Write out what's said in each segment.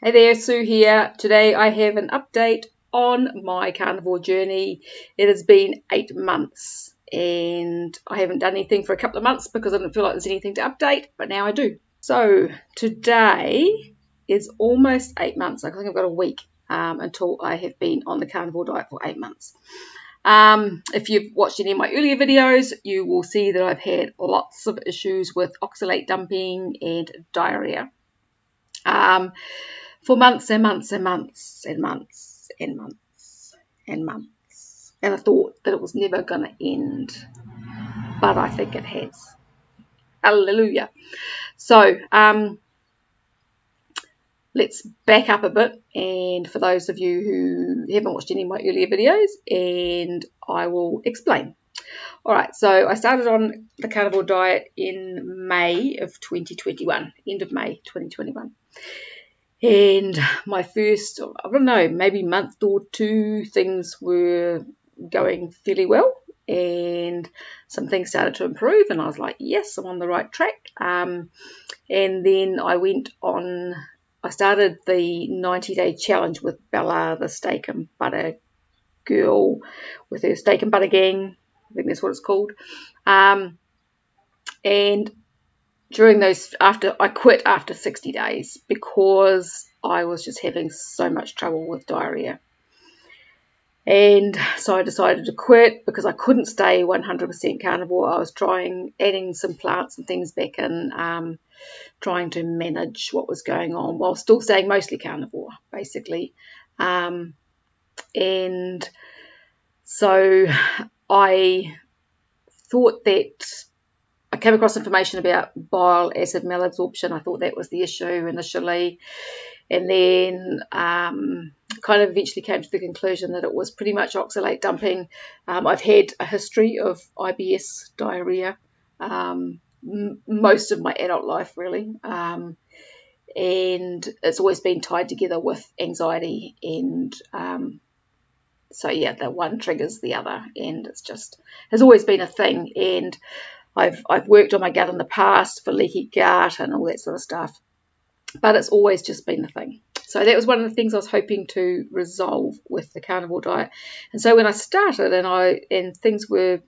Hey there, Sue here. Today I have an update on my carnivore journey. It has been 8 months and I haven't done anything for a couple of months because I didn't feel like there's anything to update, but now I do. So today is almost 8 months. I think I've got a week until I have been on the carnivore diet for 8 months. If you've watched any of my earlier videos, you will see that I've had lots of issues with oxalate dumping and diarrhea. For months and months and months and months and months and months. And I thought that it was never going to end. But I think it has. Hallelujah. So, let's back up a bit. And for those of you who haven't watched any of my earlier videos, and I will explain. Alright, so I started on the carnivore diet in May of 2021. End of May 2021. And my first, I don't know, maybe month or two, things were going fairly well and some things started to improve and I was like, yes, I'm on the right track. And then I started the 90-day challenge with Bella, the steak and butter girl, with her steak and butter gang. I think that's what it's called. And during those, I quit after 60 days because I was just having so much trouble with diarrhea. And so I decided to quit because I couldn't stay 100% carnivore. I was adding some plants and things back in, trying to manage what was going on while still staying mostly carnivore, basically. And so I thought that I came across information about bile acid malabsorption. I thought that was the issue initially. And then kind of eventually came to the conclusion that it was pretty much oxalate dumping. I've had a history of IBS diarrhea most of my adult life, really. And it's always been tied together with anxiety. And so, yeah, the one triggers the other. And it's just has always been a thing. And I've worked on my gut in the past for leaky gut and all that sort of stuff, but it's always just been the thing. So that was one of the things I was hoping to resolve with the carnivore diet. And so when I started and things were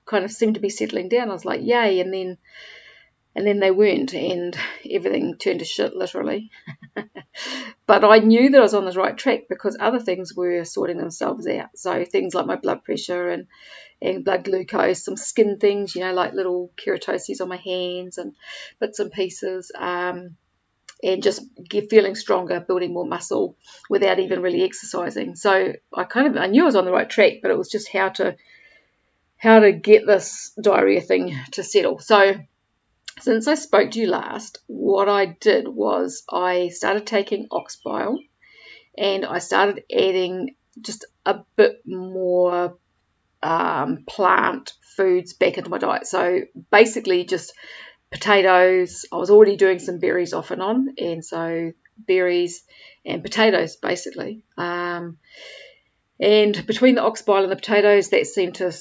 kind of seemed to be settling down, I was like, yay! And then they weren't, and everything turned to shit, literally. But I knew that I was on the right track because other things were sorting themselves out. So things like my blood pressure and blood glucose, some skin things, like little keratoses on my hands and bits and pieces, and just feeling stronger, building more muscle without even really exercising. So I knew I was on the right track, but it was just how to get this diarrhea thing to settle. So since I spoke to you last, what I did was I started taking ox bile and I started adding just a bit more plant foods back into my diet. So basically just potatoes. I was already doing some berries off and on, and so berries and potatoes basically. And between the ox bile and the potatoes, that seemed to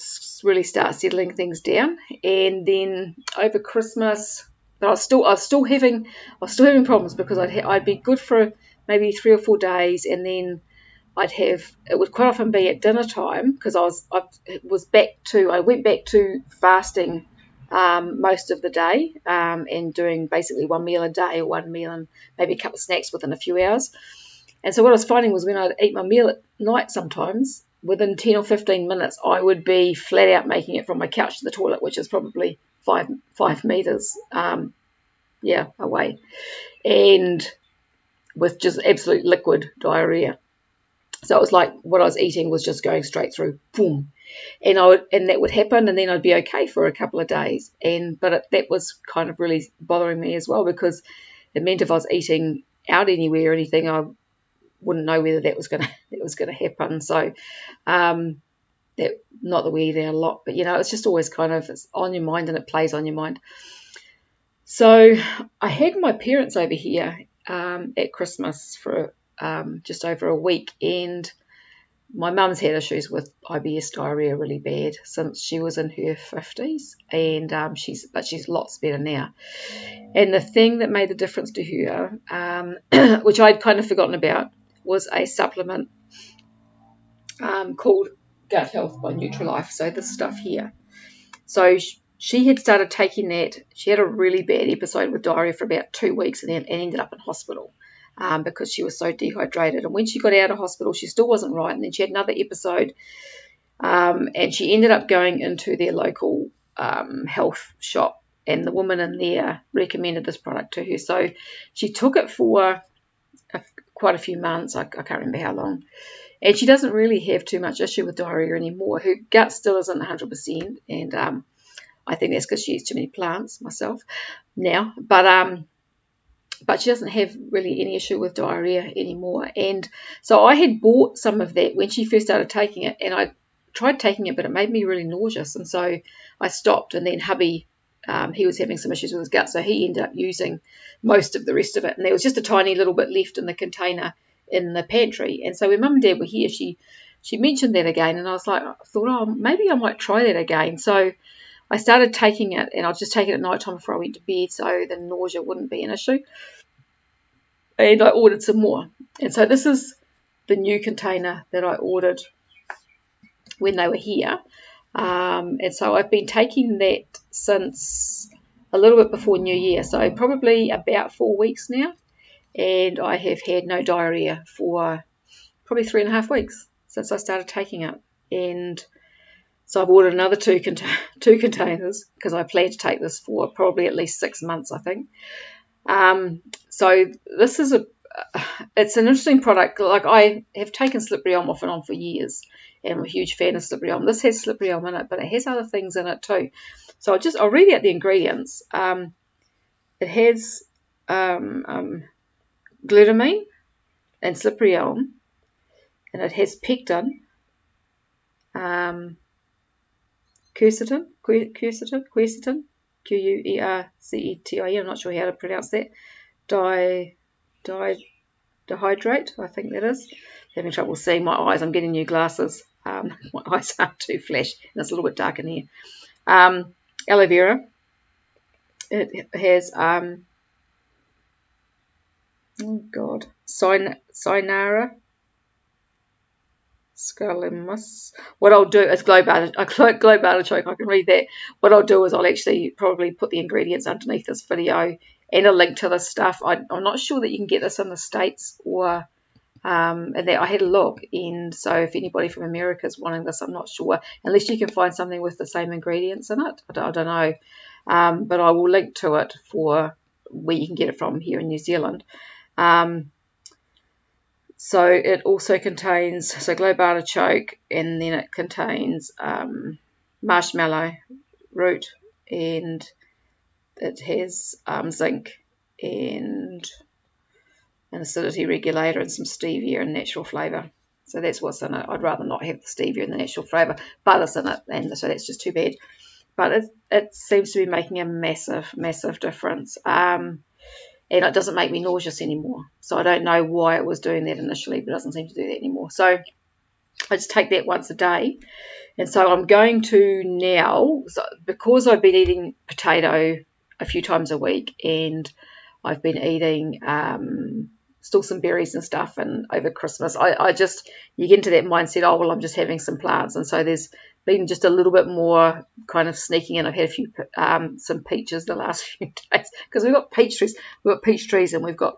really start settling things down. And then over Christmas, but I was still having problems because I'd be good for maybe 3 or 4 days, and then it would quite often be at dinner time because I went back to fasting most of the day and doing basically one meal a day or one meal and maybe a couple of snacks within a few hours. And so what I was finding was when I'd eat my meal at night sometimes, within 10 or 15 minutes, I would be flat out making it from my couch to the toilet, which is probably 5 meters away, and with just absolute liquid diarrhea. So it was like what I was eating was just going straight through, boom. And that would happen, and then I'd be okay for a couple of days. That was kind of really bothering me as well because it meant if I was eating out anywhere or anything, I wouldn't know whether that was gonna happen. So not that we eat out a lot, but it's just always kind of it's on your mind and it plays on your mind. So I had my parents over here at Christmas for just over a week, and my mum's had issues with IBS diarrhea really bad since she was in her 50s, and she's lots better now. And the thing that made the difference to her, which I'd kind of forgotten about, was a supplement called Gut Health by Nutralife. So this stuff here. So she had started taking that. She had a really bad episode with diarrhea for about 2 weeks and then ended up in hospital because she was so dehydrated. And when she got out of hospital, she still wasn't right. And then she had another episode, and she ended up going into their local health shop. And the woman in there recommended this product to her. So she took it for quite a few months. I can't remember how long. And she doesn't really have too much issue with diarrhea anymore. Her gut still isn't 100%. And I think that's because she eats too many plants myself now. But she doesn't have really any issue with diarrhea anymore. And so I had bought some of that when she first started taking it. And I tried taking it, but it made me really nauseous. And so I stopped. And then hubby, he was having some issues with his gut, so he ended up using most of the rest of it. And there was just a tiny little bit left in the container in the pantry. And so when Mum and Dad were here, she mentioned that again, and I thought, oh, maybe I might try that again. So I started taking it, and I'd just take it at night time before I went to bed so the nausea wouldn't be an issue. And I ordered some more. And so this is the new container that I ordered when they were here. And so I've been taking that since a little bit before New Year, so probably about 4 weeks now. And I have had no diarrhea for probably 3.5 weeks since I started taking it. And so I've ordered another two containers because I plan to take this for probably at least 6 months, I think. So this is it's an interesting product. Like, I have taken slippery elm off and on for years, and I'm a huge fan of slippery elm. This has slippery elm in it, but it has other things in it too. So I'll read out the ingredients. It has glutamine and slippery elm, and it has pectin, quercetin, Quercetin, Quercetin. I'm not sure how to pronounce that. Dehydrate, I think that is. Having trouble seeing my eyes. I'm getting new glasses. My eyes aren't too flash, and it's a little bit dark in here. Aloe vera. It has Cyanara, Scolimus. What I'll do is globe artichoke. I can read that. What I'll do is I'll actually probably put the ingredients underneath this video and a link to this stuff. I'm not sure that you can get this in the States or and that I had a look, and so if anybody from America is wanting this, I'm not sure, unless you can find something with the same ingredients in it. I don't know, but I will link to it for where you can get it from here in New Zealand. So it also contains globe artichoke, and then it contains marshmallow root, and it has zinc and an acidity regulator and some stevia and natural flavour. So that's what's in it. I'd rather not have the stevia and the natural flavour, but it's in it, and so that's just too bad. But it seems to be making a massive difference. And it doesn't make me nauseous anymore. So I don't know why it was doing that initially, but it doesn't seem to do that anymore. So I just take that once a day. And so I'm going to now, because I've been eating potato a few times a week, and I've been eating still some berries and stuff, and over Christmas you get into that mindset, oh well, I'm just having some plants, and so there's been just a little bit more kind of sneaking in. I've had a few some peaches the last few days because we've got peach trees and we've got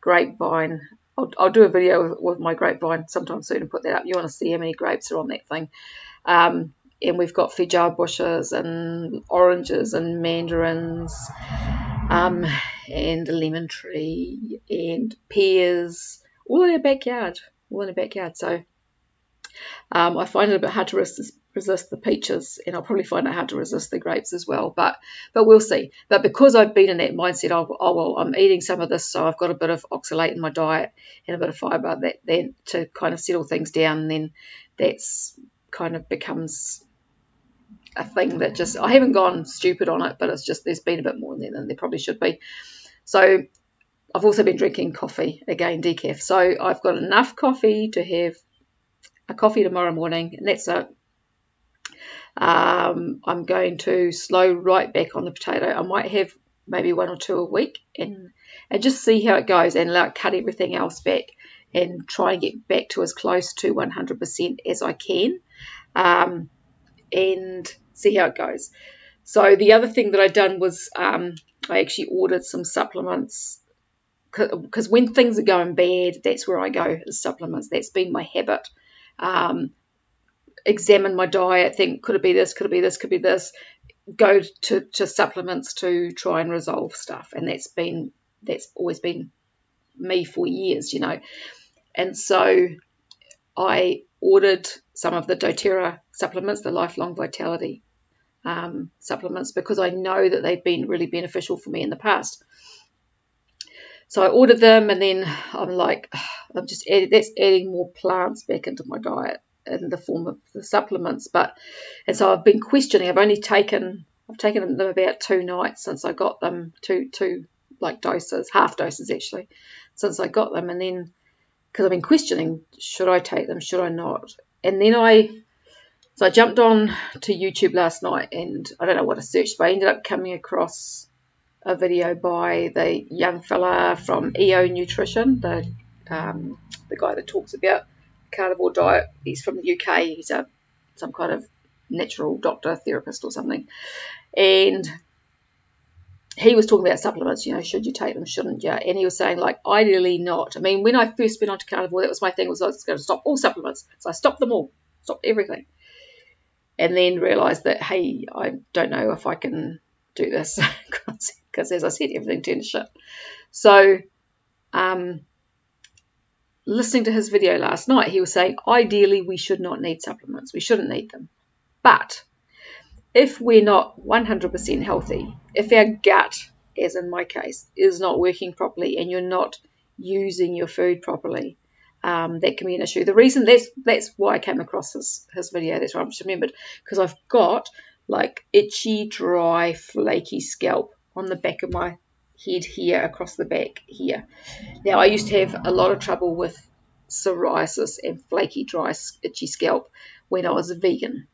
grapevine. I'll do a video with my grapevine sometime soon and put that up. You want to see how many grapes are on that thing. And we've got feijoa bushes and oranges and mandarins, and a lemon tree and pears, all in our backyard. So I find it a bit hard to resist the peaches, and I'll probably find it hard to resist the grapes as well. But we'll see. But because I've been in that mindset, I'm eating some of this, so I've got a bit of oxalate in my diet and a bit of fibre that then to kind of settle things down. And then that's kind of becomes a thing that just, I haven't gone stupid on it, but it's just there's been a bit more in there than there probably should be. So I've also been drinking coffee, again, decaf. So I've got enough coffee to have a coffee tomorrow morning, and that's it. I'm going to slow right back on the potato. I might have maybe 1 or 2 a week, and just see how it goes, and like cut everything else back and try and get back to as close to 100% as I can, and see how it goes. So the other thing that I done was I actually ordered some supplements, because when things are going bad, that's where I go, is supplements. That's been my habit. Examine my diet, think, could it be this, could it be this, could it be this, go to supplements to try and resolve stuff. And that's always been me for years, And so I ordered some of the doTERRA supplements, the Lifelong Vitality supplements, because I know that they've been really beneficial for me in the past. So I ordered them, and then I'm like, that's adding more plants back into my diet in the form of the supplements. And so I've been questioning. I've taken them about 2 nights since I got them, two like doses, half doses actually, since I got them. And then, because I've been questioning, should I take them, should I not? And then I jumped on to YouTube last night, and I don't know what I searched, but I ended up coming across a video by the young fella from EO Nutrition, the guy that talks about carnivore diet. He's from the UK. He's some kind of natural doctor, therapist or something. And he was talking about supplements, should you take them, shouldn't you? And he was saying, like, ideally not. I mean, when I first went onto carnivore, that was my thing, was I was going to stop all supplements. So I stopped them all, stopped everything. And then realised that, hey, I don't know if I can do this, because as I said, everything turned to shit. So listening to his video last night, he was saying, ideally, we should not need supplements. We shouldn't need them. But if we're not 100% healthy, if our gut, as in my case, is not working properly, and you're not using your food properly, that can be an issue. The reason that's why I came across his video. That's why I just remembered, because I've got like itchy, dry, flaky scalp on the back of my head here, across the back here. Now, I used to have a lot of trouble with psoriasis and flaky, dry, itchy scalp when I was a vegan,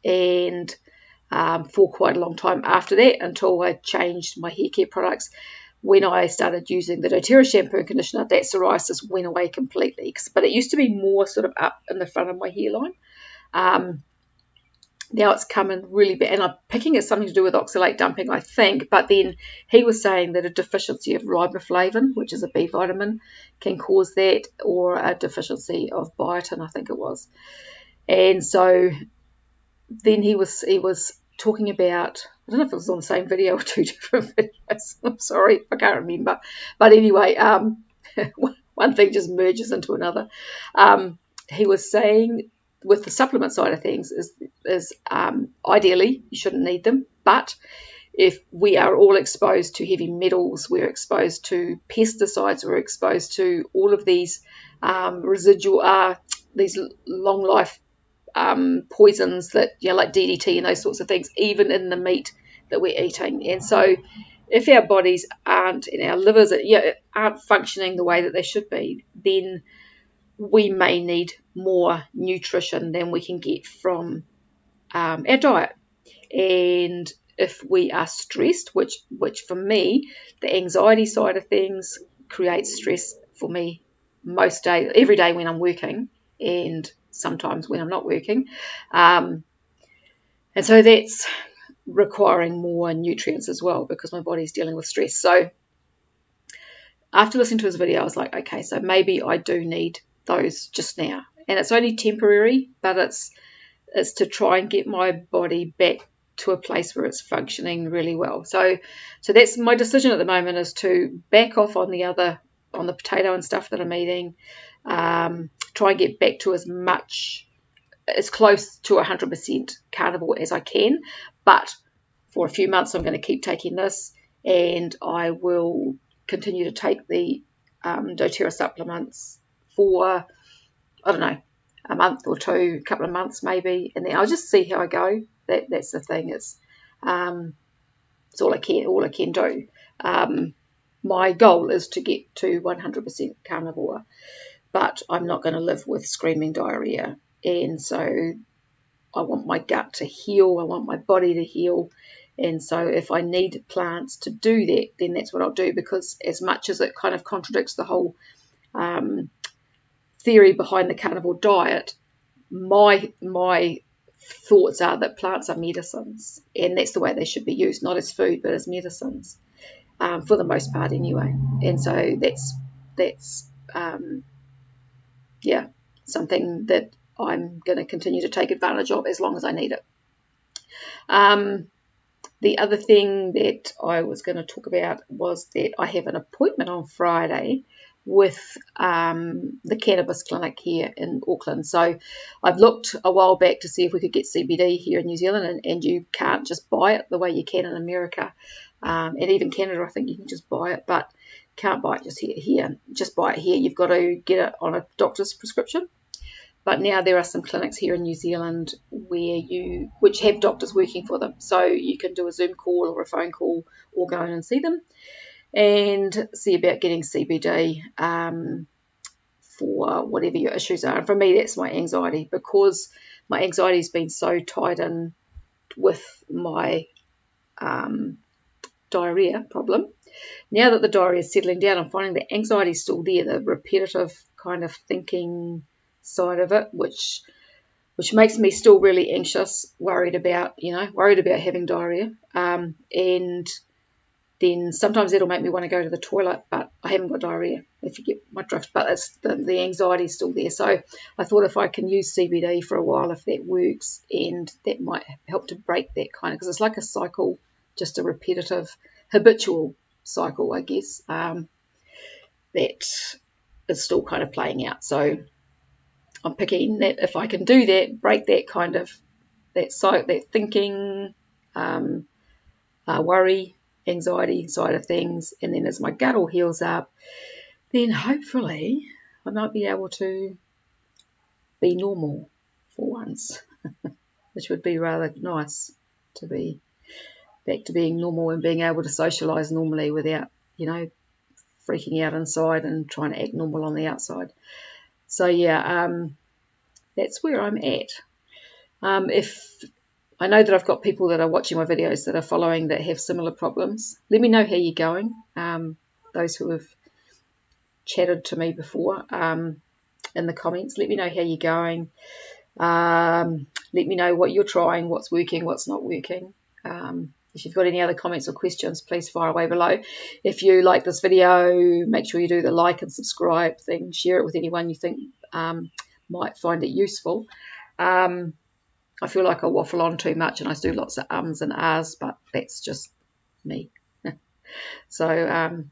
and for quite a long time after that, until I changed my hair care products. When I started using the doTERRA shampoo and conditioner, that psoriasis went away completely. But it used to be more sort of up in the front of my hairline. Now it's coming really bad, and I'm picking it's something to do with oxalate dumping, I think. But then he was saying that a deficiency of riboflavin, which is a B vitamin, can cause that, or a deficiency of biotin, I think it was. And so then he was talking about, I don't know if it was on the same video or 2 different videos. I'm sorry, I can't remember. But anyway, one thing just merges into another. He was saying, with the supplement side of things, is ideally you shouldn't need them, but if we are all exposed to heavy metals, we're exposed to pesticides, we're exposed to all of these residual, these long life poisons that, like DDT and those sorts of things, even in the meat that we're eating. And so if our bodies aren't, and our livers aren't functioning the way that they should be, then we may need more nutrition than we can get from our diet. And if we are stressed, which for me, the anxiety side of things creates stress for me most days, every day when I'm working, and sometimes when I'm not working. And so that's requiring more nutrients as well, because my body's dealing with stress. So after listening to his video, I was like, okay, so maybe I do need those just now. And it's only temporary, but it's to try and get my body back to a place where it's functioning really well. So that's my decision at the moment, is to back off on the potato and stuff that I'm eating, try and get back to as close to 100% carnivore as I can. But for a few months, I'm going to keep taking this, and I will continue to take the doTERRA supplements for, I don't know, a month or 2, a couple of months maybe, and then I'll just see how I go. That's the thing. It's all I can do. my goal is to get to 100% carnivore, but I'm not going to live with screaming diarrhea. And so I want my gut to heal. I want my body to heal. And so if I need plants to do that, then that's what I'll do, because as much as it kind of contradicts the whole theory behind the carnivore diet, my thoughts are that plants are medicines, and that's the way they should be used, not as food, but as medicines, for the most part anyway. And so that's something that I'm going to continue to take advantage of as long as I need it. The other thing that I was going to talk about was that I have an appointment on Friday with the cannabis clinic here in Auckland. So I've looked a while back to see if we could get CBD here in New Zealand, and you can't just buy it the way you can in America, and even Canada. I think you can just buy it, but can't buy it just here. Just buy it here. You've got to get it on a doctor's prescription. But now there are some clinics here in New Zealand which have doctors working for them. So you can do a Zoom call or a phone call or go in and see them and see about getting CBD for whatever your issues are. And for me, that's my anxiety, because my anxiety has been so tied in with my diarrhea problem. Now that the diarrhea is settling down, I'm finding that anxiety is still there, the repetitive kind of thinking side of it, which makes me still really anxious, worried about having diarrhea, and then sometimes it'll make me want to go to the toilet, but I haven't got diarrhea, if you get my drift. But it's the anxiety is still there. So I thought if I can use CBD for a while, if that works, and that might help to break that kind of, because it's like a cycle, just a repetitive, habitual cycle, I guess, that is still kind of playing out. So I'm picking that if I can do that, break that kind of that thinking, worry, anxiety side of things, and then as my gut all heals up, then hopefully I might be able to be normal for once, which would be rather nice, to be back to being normal and being able to socialise normally without, freaking out inside and trying to act normal on the outside. So that's where I'm at. If I know that I've got people that are watching my videos that are following that have similar problems, let me know how you're going. Those who have chatted to me before, in the comments, let me know how you're going. Let me know what you're trying, what's working, what's not working. If you've got any other comments or questions, please fire away below. If you like this video, make sure you do the like and subscribe thing. Share it with anyone you think might find it useful. I feel like I waffle on too much and I do lots of ums and ahs, but that's just me. So,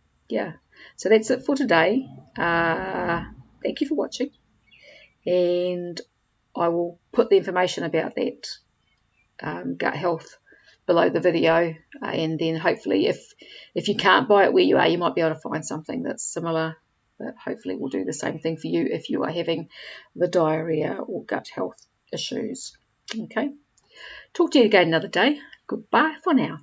so that's it for today. Thank you for watching, and I will put the information about that gut health below the video, and then hopefully if you can't buy it where you are, you might be able to find something that's similar that hopefully will do the same thing for you if you are having the diarrhea or gut health issues. Okay, talk to you again another day. Goodbye for now.